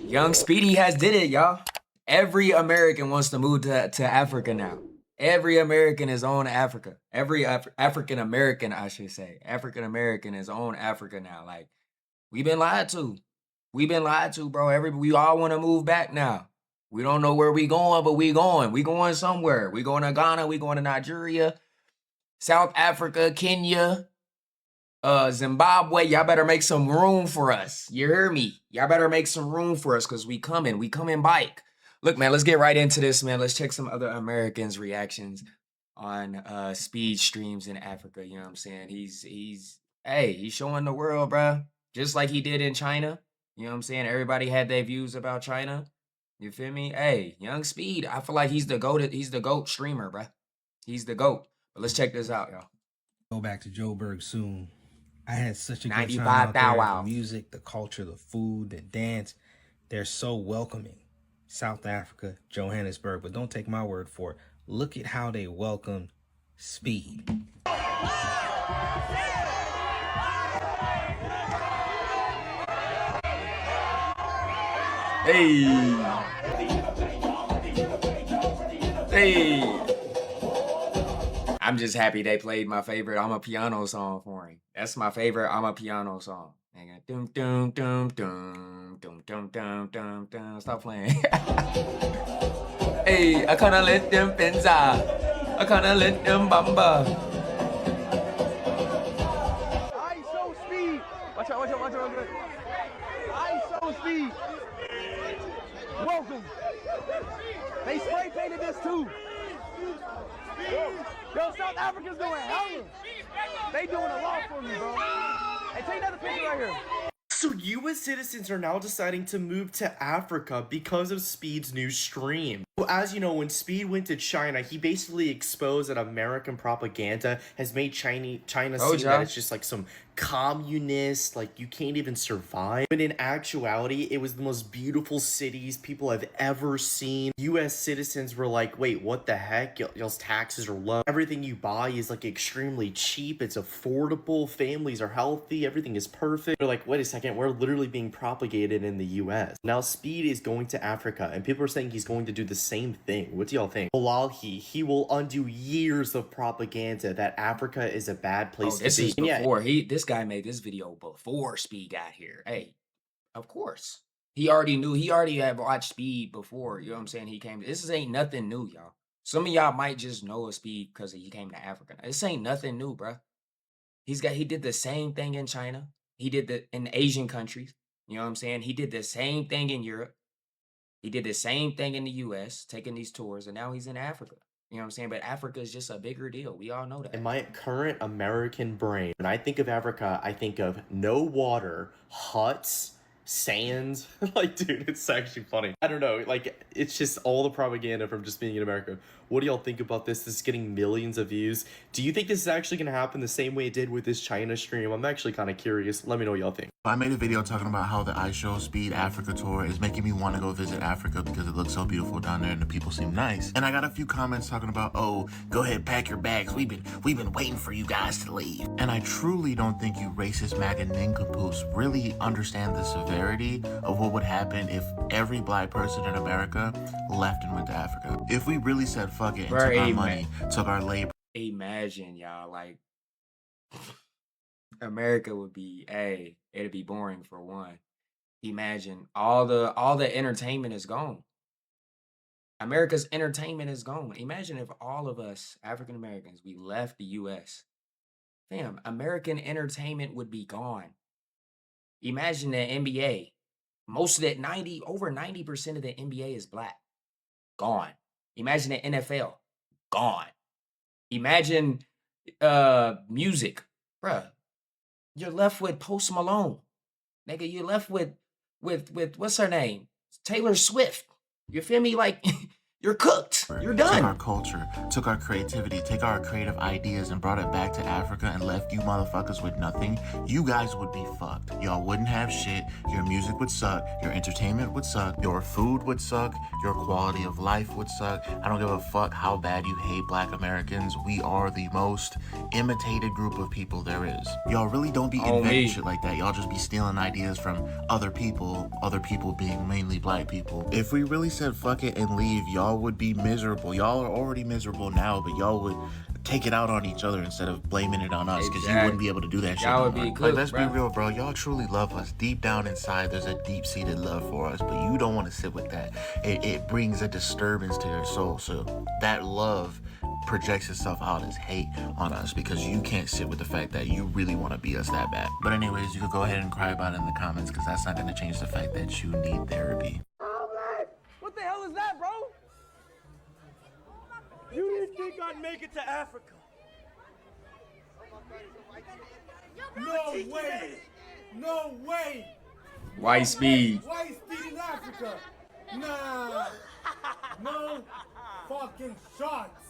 Young Speedy has did it, y'all. Every American wants to move to Africa now. Every American is on Africa. Every African American, I should say. African American is on Africa now. Like, we've been lied to. We've been lied to, bro. We all want to move back now. We don't know where we going, but we going. We going somewhere. We going to Ghana. We going to Nigeria, South Africa, Kenya, Zimbabwe. Y'all better make some room for us. You hear me? Y'all better make some room for us because we coming. We coming bike. Look, man, let's get right into this, man. Let's check some other Americans' reactions on speed streams in Africa. You know what I'm saying? He's showing the world, bro. Just like he did in China. You know what I'm saying? Everybody had their views about China. You feel me? Hey, Young Speed, I feel like he's the GOAT streamer, bro. He's the GOAT. But let's check this out, y'all. Go back to Joburg soon. I had such a good time 95 out Thou there. Wow. The music, the culture, the food, the dance. They're so welcoming. South Africa, Johannesburg. But don't take my word for it. Look at how they welcome Speed. Hey. Hey. I'm just happy they played my favorite I'm a Piano song for him. That's my favorite I'm a Piano song. Dum dum dum dum dum dum dum dum dum. Stop playing. Hey, I kinda let them penza. I kinda let them bamba. iShowSpeed. Watch out. iShowSpeed. Welcome. They spray painted this too. Yo, South Africa's doing hella. They doing a lot for me, bro. Hey, take another picture right here. So US citizens are now deciding to move to Africa because of Speed's new stream. So as you know, when Speed went to China, he basically exposed that American propaganda has made China seem that it's just like some communist, like you can't even survive. But in actuality, it was the most beautiful cities people have ever seen. US citizens were like, wait, what the heck? Y'all's taxes are low. Everything you buy is like extremely cheap. It's affordable. Families are healthy. Everything is perfect. They're like, wait a second, we're literally being propagated in the US. Now Speed is going to Africa and people are saying he's going to do the same thing. What do y'all think? Wallahi, he will undo years of propaganda that Africa is a bad place to be. This is before this guy made this video before Speed got here. Hey, of course. He already knew. He already had watched Speed before. You know what I'm saying? He came. This ain't nothing new, y'all. Some of y'all might just know of Speed because he came to Africa. This ain't nothing new, bro. He did the same thing in China. He did in Asian countries. You know what I'm saying? He did the same thing in Europe. He did the same thing in the US, taking these tours, and now he's in Africa. You know what I'm saying? But Africa is just a bigger deal. We all know that. In my current American brain, when I think of Africa, I think of no water, huts, sands. Like, dude, it's actually funny. I don't know. Like, it's just all the propaganda from just being in America. What do y'all think about this? This is getting millions of views. Do you think this is actually going to happen the same way it did with this China stream? I'm actually kind of curious. Let me know what y'all think. I made a video talking about how the iShowSpeed Africa tour is making me want to go visit Africa because it looks so beautiful down there and the people seem nice. And I got a few comments talking about, oh, go ahead, pack your bags. We've been waiting for you guys to leave. And I truly don't think you racist MAGA nincompoops really understand the severity of what would happen if every black person in America left and went to Africa. If we really said fuck it and took our money, took our labor. Imagine, y'all, like, America would be, it'd be boring for one. Imagine all the entertainment is gone. America's entertainment is gone. Imagine if all of us African Americans, we left the US. Fam, American entertainment would be gone. Imagine the NBA. Most of that over 90% of the NBA is black. Gone. Imagine the NFL. Gone. Imagine music. Bruh. You're left with Post Malone. Nigga, you're left with what's her name? Taylor Swift. You feel me? Like, you're cooked. You're Took our done. culture, took our creativity, take our creative ideas and brought it back to Africa and left you motherfuckers with nothing, you guys would be fucked. Y'all wouldn't have shit, your music would suck, your entertainment would suck, your food would suck, your quality of life would suck. I don't give a fuck how bad you hate Black Americans. We are the most imitated group of people there is. Y'all really don't be On inventing me. shit like that. Y'all just be stealing ideas from other people being mainly Black people. If we really said fuck it and leave, y'all would be miserable. Y'all are already miserable now, but y'all would take it out on each other instead of blaming it on us, because you wouldn't be able to do that shit Y'all no would more. be Like, cooked, let's be bruh. real, bro. Y'all truly love us. Deep down inside, there's a deep-seated love for us, but you don't want to sit with that. It brings a disturbance to your soul. So that love projects itself out as hate on us because you can't sit with the fact that you really want to be us that bad. But anyways, you could go ahead and cry about it in the comments, because that's not going to change the fact that you need therapy. What the hell is that, bro? You didn't think I'd make it to Africa? No way! No way! White speed. White speed in Africa! Nah! No fucking shots!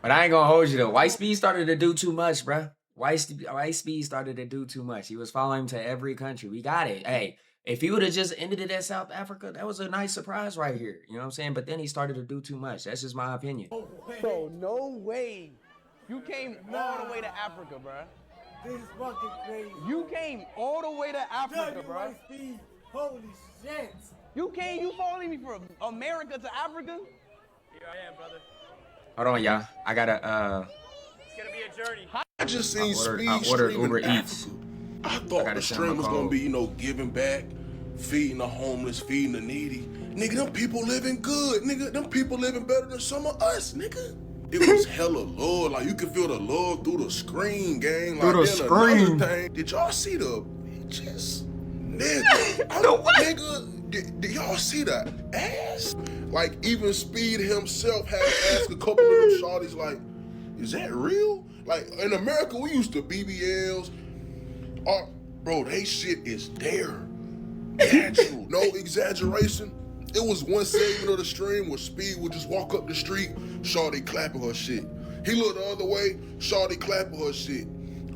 But I ain't gonna hold you though. White speed started to do too much, bruh. White speed started to do too much. He was following him to every country. We got it. Hey, if he would have just ended it at South Africa, that was a nice surprise right here. You know what I'm saying? But then he started to do too much. That's just my opinion. Bro, no way! You came all the way to Africa, bruh. This is fucking crazy. You came all the way to Africa, bruh. White speed. Holy shit! You following me from America to Africa? Here I am, brother. Hold on, y'all. I gotta It's gonna be a journey. I just seen I Speed ordered streaming Uber Africa. Eats. I I thought gotta the send my stream was gonna code. be, giving back, feeding the homeless, feeding the needy. Nigga, them people living good. Nigga, them people living better than some of us, nigga. It was hella love. Like, you could feel the love through the screen, gang. Through Like, the then screen. another thing, did y'all see the bitches? Nigga. The what? Nigga, did y'all see the ass? Like, even Speed himself had to ask a couple of them shawties, like, is that real? Like, in America, we used to BBLs. Bro, they shit is there. Natural. No exaggeration. It was one segment of the stream where Speed would just walk up the street, shawty clapping her shit. He looked the other way, shawty clapping her shit.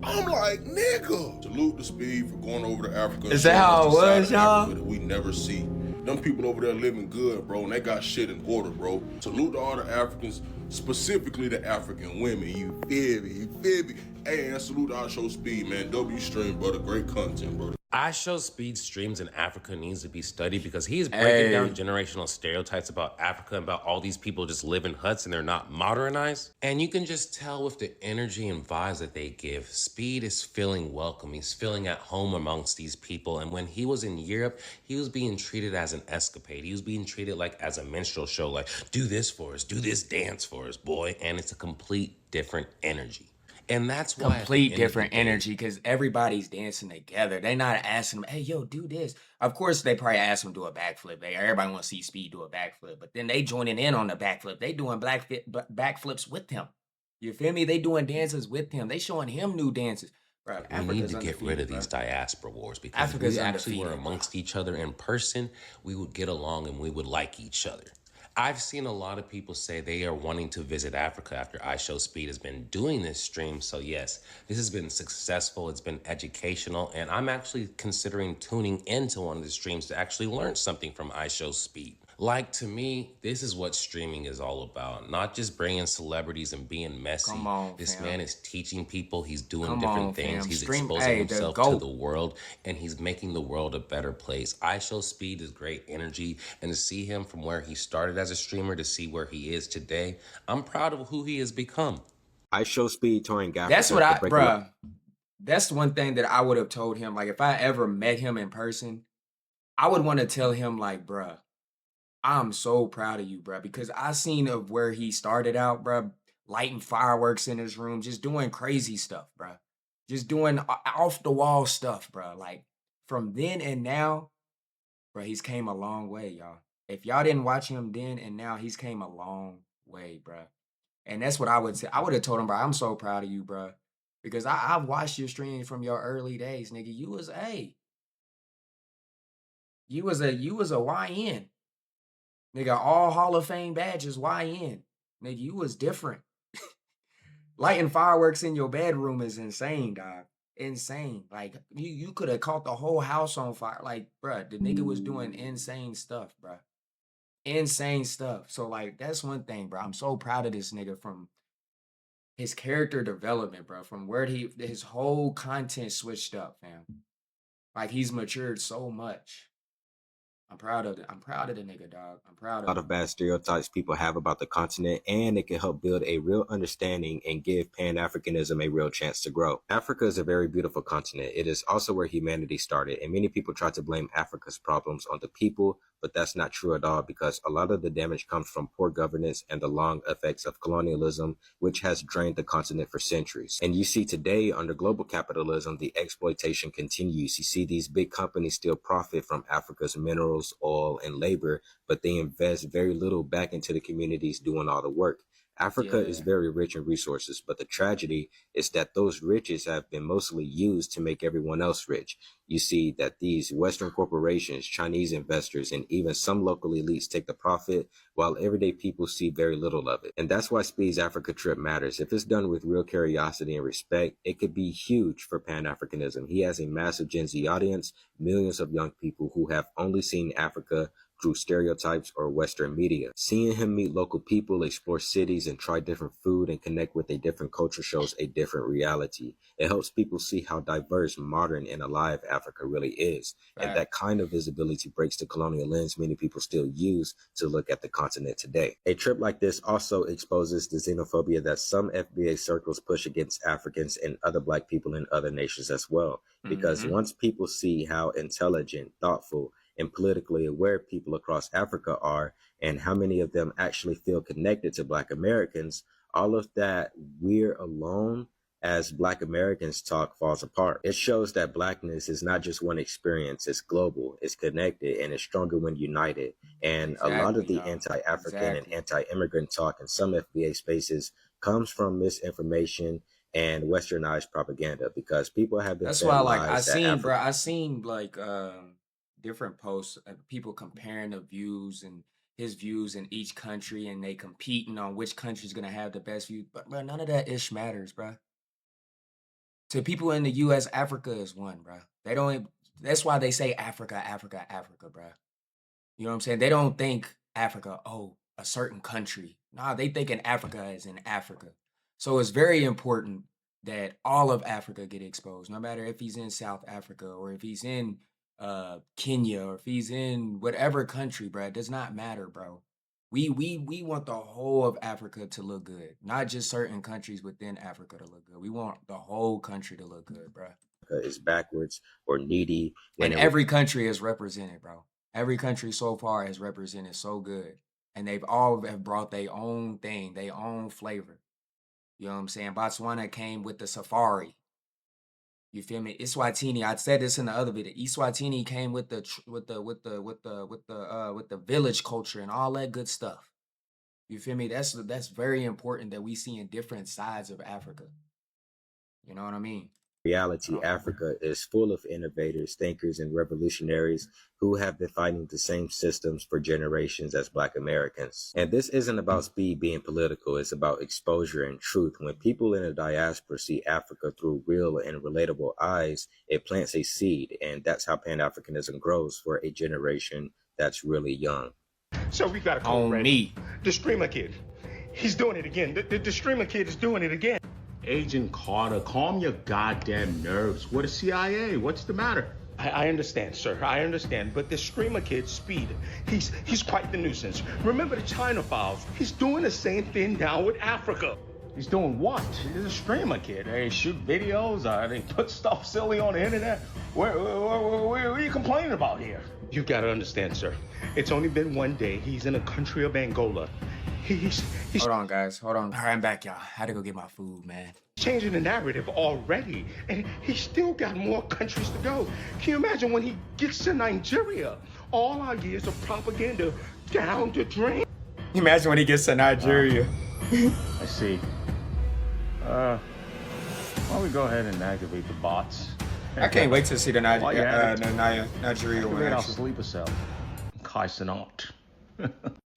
I'm like, nigga. Salute to Speed for going over to Africa. Is that how it was, y'all? That we never see. Them people over there living good, bro, and they got shit in order, bro. Salute to all the Africans, specifically the African women. You feel me? You feel me? Hey, and salute to iShowSpeed, man. W stream, brother. Great content, brother. iShowSpeed streams in Africa needs to be studied because he's breaking down Hey. generational stereotypes about Africa and about all these people just live in huts and they're not modernized. And you can just tell with the energy and vibes that they give, Speed is feeling welcome. He's feeling at home amongst these people. And when he was in Europe, he was being treated as an escapade. He was being treated like as a minstrel show, like, do this for us, do this dance for us, boy. And it's a complete different energy. And that's why Complete different energy because everybody's dancing together. They not asking them, hey, yo, do this. Of course, they probably ask them to do a backflip. Everybody want to see Speed do a backflip, but then they joining in on the backflip. They doing backflips with him. You feel me? They doing dances with him. They showing him new dances. Bro, We need to get rid of these diaspora wars because Africa's if we actually were undefeated, bro. amongst each other in person, we would get along and we would like each other. I've seen a lot of people say they are wanting to visit Africa after iShowSpeed has been doing this stream. So yes, this has been successful. It's been educational. And I'm actually considering tuning into one of the streams to actually learn something from iShowSpeed. Like, to me, this is what streaming is all about. Not just bringing celebrities and being messy. Come on, this fam. man is teaching people. He's doing Come different on, things. fam. He's Stream- exposing hey, the himself to GOAT. the world, and he's making the world a better place. iShowSpeed is great energy, and to see him from where he started as a streamer to see where he is today, I'm proud of who he has become. iShowSpeed touring Africa. That's what I, to break the law. bruh. That's one thing that I would have told him. Like, if I ever met him in person, I would want to tell him, like, bruh, I'm so proud of you, bruh, because I seen of where he started out, bruh, lighting fireworks in his room, just doing crazy stuff, bruh. Just doing off the wall stuff, bruh. Like, from then and now, bruh, he's came a long way, y'all. If y'all didn't watch him then and now, he's came a long way, bruh. And that's what I would say. I would have told him, bro, I'm so proud of you, bruh. Because I've watched your stream from your early days, nigga. You was, hey, You was a YN. Nigga, all Hall of Fame badges, YN. Nigga, you was different. Lighting fireworks in your bedroom is insane, dog. Insane. Like, you could have caught the whole house on fire. Like, bruh, the nigga was doing insane stuff, bruh. Insane stuff. So, like, that's one thing, bro. I'm so proud of this nigga from his character development, bro. From where his whole content switched up, fam. Like, he's matured so much. I'm proud of it. I'm proud of the nigga, dog. I'm proud A of lot him. of bad stereotypes people have about the continent, and it can help build a real understanding and give Pan-Africanism a real chance to grow. Africa is a very beautiful continent. It is also where humanity started, and many people try to blame Africa's problems on the people, but that's not true at all, because a lot of the damage comes from poor governance and the long effects of colonialism, which has drained the continent for centuries. And you see today, under global capitalism, the exploitation continues. You see these big companies still profit from Africa's minerals, oil, and labor, but they invest very little back into the communities doing all the work. Africa is Yeah. very rich in resources, but the tragedy is that those riches have been mostly used to make everyone else rich. You see that these Western corporations, Chinese investors, and even some local elites take the profit, while everyday people see very little of it. And that's why Speed's Africa trip matters. If it's done with real curiosity and respect, it could be huge for Pan-Africanism. He has a massive Gen Z audience, millions of young people who have only seen Africa through stereotypes or Western media. Seeing him meet local people, explore cities, and try different food and connect with a different culture shows a different reality. It helps people see how diverse, modern, and alive Africa really is. And Fact. that kind of visibility breaks the colonial lens many people still use to look at the continent today. A trip like this also exposes the xenophobia that some FBA circles push against Africans and other Black people in other nations as well. Because once people see how intelligent, thoughtful, and politically aware people across Africa are, and how many of them actually feel connected to Black Americans, all of that we're alone as Black Americans talk falls apart. It shows that Blackness is not just one experience, it's global, it's connected, and it's stronger when united. And a lot of Exactly, the dog. anti-African and Exactly. anti-immigrant talk in some FBA spaces comes from misinformation and westernized propaganda, because people have been That's fed why, like, I lies that seen, bro, Africa I seen like different posts of people comparing the views and his views in each country, and they competing on which country's gonna have the best view. But bro, none of that ish matters, bro. To people in the U.S., Africa is one, bro. They don't. That's why they say Africa, Africa, Africa, bro. You know what I'm saying? They don't think Africa, oh, a certain country. Nah, they think in Africa as in Africa. So it's very important that all of Africa get exposed, no matter if he's in South Africa or if he's in Kenya or if he's in whatever country, bro. It does not matter, bro. We want the whole of Africa to look good, not just certain countries within Africa to look good. We want the whole country to look good, bro. is backwards or needy when And every country is represented, bro. Every country so far is represented so good. And they've all have brought their own thing, their own flavor. You know what I'm saying? Botswana came with the safari. You feel me? Eswatini, I said this in the other video. Eswatini came with the village culture and all that good stuff. You feel me? That's very important that we see in different sides of Africa. You know what I mean? reality, Africa is full of innovators, thinkers, and revolutionaries who have been fighting the same systems for generations as Black Americans. And this isn't about Speed being political, it's about exposure and truth. When people in the diaspora see Africa through real and relatable eyes, it plants a seed, and that's how Pan-Africanism grows for a generation that's really young. So we got a code On red. me. The streamer kid. He's doing it again. The streamer kid is doing it again. Agent Carter, calm your goddamn nerves. We're the CIA. What's the matter? I understand, sir. I understand. But the streamer kid, Speed, he's quite the nuisance. Remember the China files? He's doing the same thing now with Africa. He's doing what? He's a streamer kid. They shoot videos. They put stuff silly on the internet. What are you complaining about here? You gotta understand, sir. It's only been one day. He's in a country of Angola. He's Hold on, guys. Hold on. All right, I'm back, y'all. I had to go get my food, man. changing the narrative already, and he's still got more countries to go. Can you imagine when he gets to Nigeria? All our years of propaganda down the drain. Imagine when he gets to Nigeria. I see. Why don't we go ahead and activate the bots? I can't wait to see the While you're at it, Nigeria activate one. our Actually, sleeper cell. Kaisen out.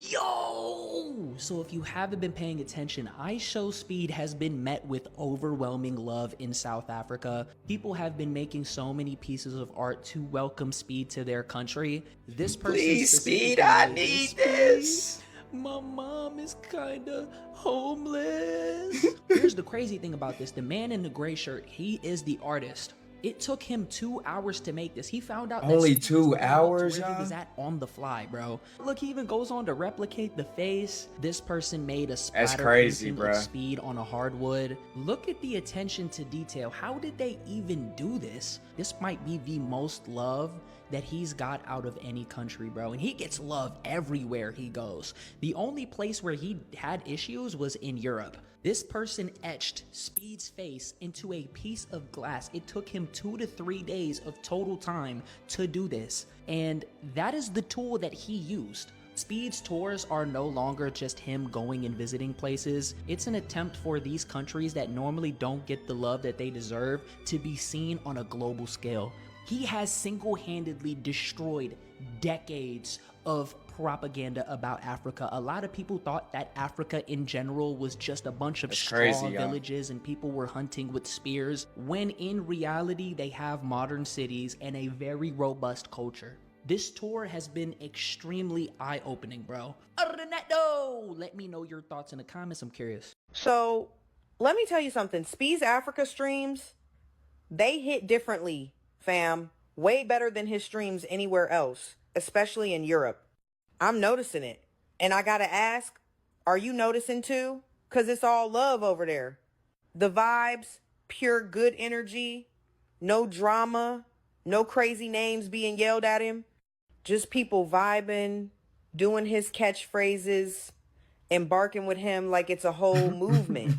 Yo! So if you haven't been paying attention, iShowSpeed has been met with overwhelming love in South Africa. People have been making so many pieces of art to welcome Speed to their country. This person please, specifically Speed, I made need "Speed, this. my mom is kinda homeless." Here's the crazy thing about this. The man in the gray shirt, he is the artist. It took him 2 hours to make this. He found out Only that 2 hours, where he y'all? was at on the fly, bro. Look, he even goes on to replicate the face. This person made a splatter crazy, painting bruh. of Speed on a hardwood. Look at the attention to detail. How did they even do this? This might be the most love that he's got out of any country, bro. And he gets love everywhere he goes. The only place where he had issues was in Europe. This person etched Speed's face into a piece of glass. It took him 2 to 3 days of total time to do this. And that is the tool that he used. Speed's tours are no longer just him going and visiting places. It's an attempt for these countries that normally don't get the love that they deserve to be seen on a global scale. He has single-handedly destroyed decades of propaganda about Africa. A lot of people thought that Africa in general was just a bunch of straw villages and people were hunting with spears, when in reality they have modern cities and a very robust culture. This tour has been extremely eye-opening, bro. Other than that, though, let me know your thoughts in the comments. I'm curious. So, let me tell you something. Speed's Africa streams, they hit differently, fam. Way better than his streams anywhere else, especially in Europe. I'm noticing it. And I gotta ask, are you noticing too? Because it's all love over there. The vibes, pure good energy, no drama, no crazy names being yelled at him. Just people vibing, doing his catchphrases, embarking with him like it's a whole movement.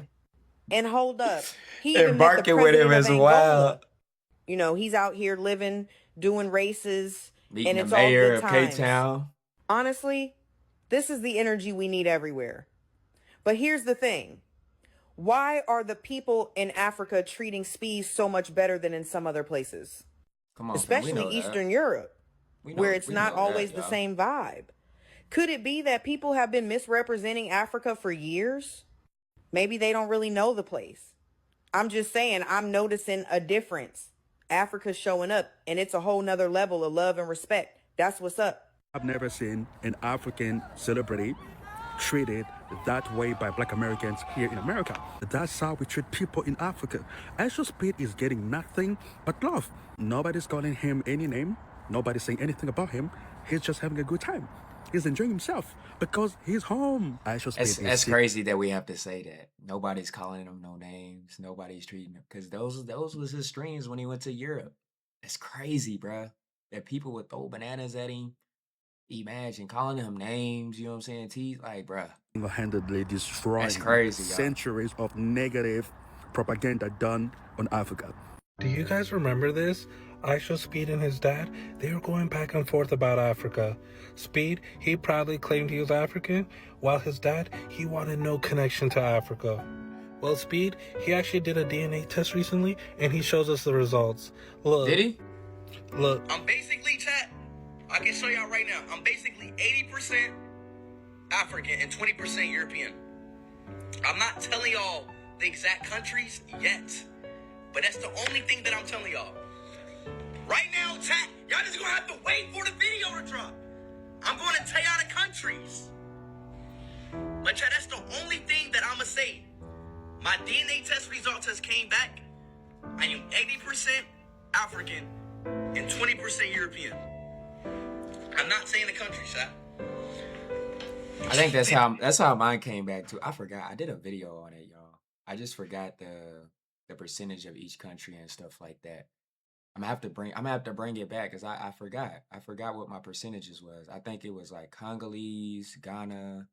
And hold up, he even met the Embarking with him president of as Angola. well. You know, he's out here living, doing races, Meeting and the it's all mayor good of times. K-Town. Honestly, this is the energy we need everywhere. But here's the thing. Why are the people in Africa treating Speed so much better than in some other places? Come on, fam, we Especially know that. Eastern Europe, where it's not always the same vibe. Could it be that people have been misrepresenting Africa for years? Maybe they don't really know the place. I'm just saying, I'm noticing a difference. Africa's showing up, and it's a whole nother level of love and respect. That's what's up. I've never seen an African celebrity treated that way by Black Americans here in America. That's how we treat people in Africa. iShowSpeed is getting nothing but love. Nobody's calling him any name. Nobody's saying anything about him. He's just having a good time. He's enjoying himself because he's home. iShowSpeed That's crazy that we have to say that. Nobody's calling him no names. Nobody's treating him. Because those was his streams when he went to Europe. It's crazy, bruh. That people would throw bananas at him. Imagine calling him names, you know what I'm saying? Tease, like, bruh. Single-handedly destroying That's crazy, y'all. centuries of negative propaganda done on Africa. Do you guys remember this? iShowSpeed and his dad, they were going back and forth about Africa. Speed, he proudly claimed he was African, while his dad, he wanted no connection to Africa. Well, Speed, he actually did a DNA test recently, and he shows us the results. Look. Did he? Look. I'm basically, chat, I can show y'all right now, I'm basically 80% African and 20% European. I'm not telling y'all the exact countries yet, but that's the only thing that I'm telling y'all. Right now, chat, y'all just gonna have to wait for the video to drop. I'm gonna tell y'all the countries. But chat, that's the only thing that I'ma say. My DNA test results has came back. I am 80% African and 20% European. I'm not saying the countries, chat. I think that's how mine came back too. I forgot. I did a video on it, y'all. I just forgot the percentage of each country and stuff like that. I'm gonna have to bring it back because I forgot. I forgot what my percentages was. I think it was like Congolese, Ghana.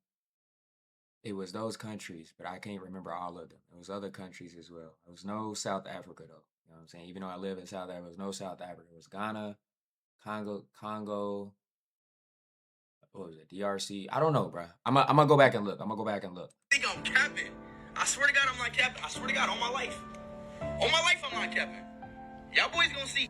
It was those countries, but I can't remember all of them. It was other countries as well. It was no South Africa though. You know what I'm saying? Even though I live in South Africa, it was no South Africa. It was Ghana, Congo. What was it? DRC? I don't know, bro. I'm gonna go back and look. I think I'm capping. I swear to God, I'm not capping. I swear to God, on my life. On my life, I'm not capping. Y'all boys gonna see.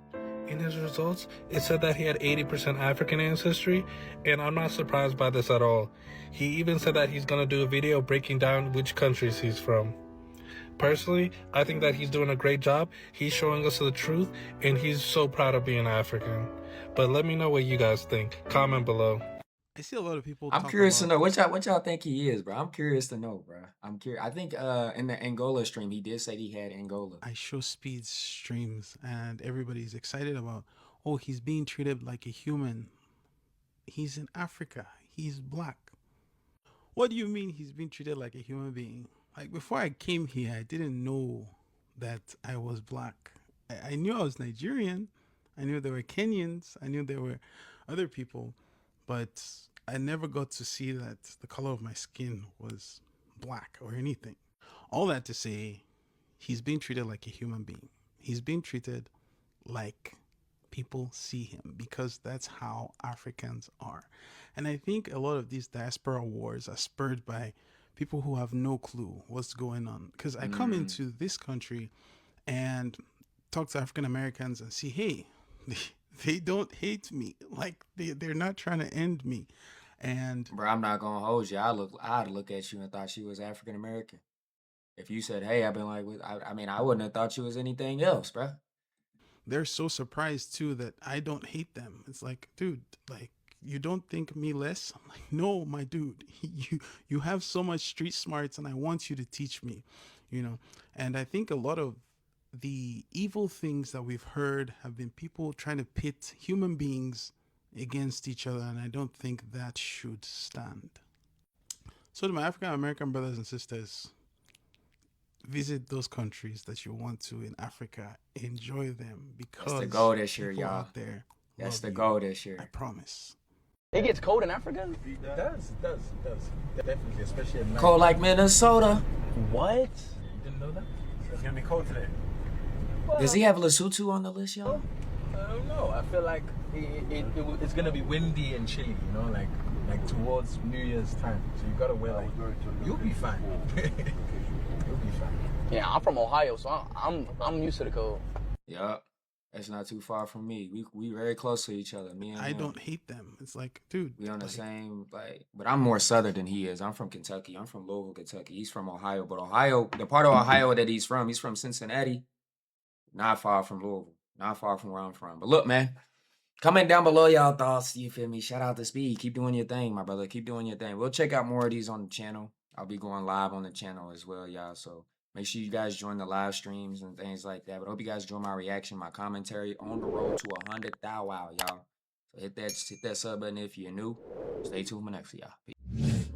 In his results, it said that he had 80% African ancestry, and I'm not surprised by this at all. He even said that he's gonna do a video breaking down which countries he's from. Personally, I think that he's doing a great job. He's showing us the truth, and he's so proud of being African. But let me know what you guys think. Comment below. I see a lot of people. I'm curious to know what y'all think he is, bro. I'm curious to know, bro. I'm curious. I think in the Angola stream he did say he had Angola. iShowSpeed streams, and everybody's excited about. Oh, he's being treated like a human. He's in Africa. He's black. What do you mean he's being treated like a human being? Like, before I came here, I didn't know that I was black. I knew I was Nigerian. I knew there were Kenyans. I knew there were other people. But I never got to see that the color of my skin was black or anything. All that to say, he's being treated like a human being. He's being treated like people see him, because that's how Africans are. And I think a lot of these diaspora wars are spurred by people who have no clue what's going on. Because I come into this country and talk to African Americans and see, hey, they don't hate me. Like, they're not trying to end me. And bro, I'm not gonna hold you. I'd look at you and thought she was African American. If you said, "Hey," I've been like, I mean, I wouldn't have thought she was anything else, bro. They're so surprised too that I don't hate them. It's like, dude, like, you don't think me less? I'm like, no, my dude, you have so much street smarts, and I want you to teach me, you know. And I think a lot of the evil things that we've heard have been people trying to pit human beings against each other, and I don't think that should stand. So to my African American brothers and sisters, visit those countries that you want to in Africa. Enjoy them, because that's the goal this year, people y'all. out there, that's the you. goal this year. I promise. It gets cold in Africa? It does. Definitely, especially at night. Cold like Minnesota. What? You didn't know that? It's gonna be cold today. Well, Does he have Lesotho on the list, y'all? I don't know. I feel like it's gonna be windy and chilly, you know, like towards New Year's time. So you gotta wear you'll be fine. You'll be fine. Yeah, I'm from Ohio, so I'm used to the cold. Yup. That's not too far from me. We very close to each other. Me and I him. don't hate them. It's like, dude, We on the same, like, but I'm more southern than he is. I'm from Kentucky. I'm from Louisville, Kentucky. He's from Ohio, but Ohio, the part of Ohio that he's from Cincinnati, not far from Louisville, not far from where I'm from. But look, man, comment down below y'all thoughts. You feel me? Shout out to Speed. Keep doing your thing, my brother. Keep doing your thing. We'll check out more of these on the channel. I'll be going live on the channel as well, y'all. So make sure you guys join the live streams and things like that. But I hope you guys enjoy my reaction, my commentary on the road to 100,000, y'all. So hit that sub button if you're new. Stay tuned for next, y'all. Peace.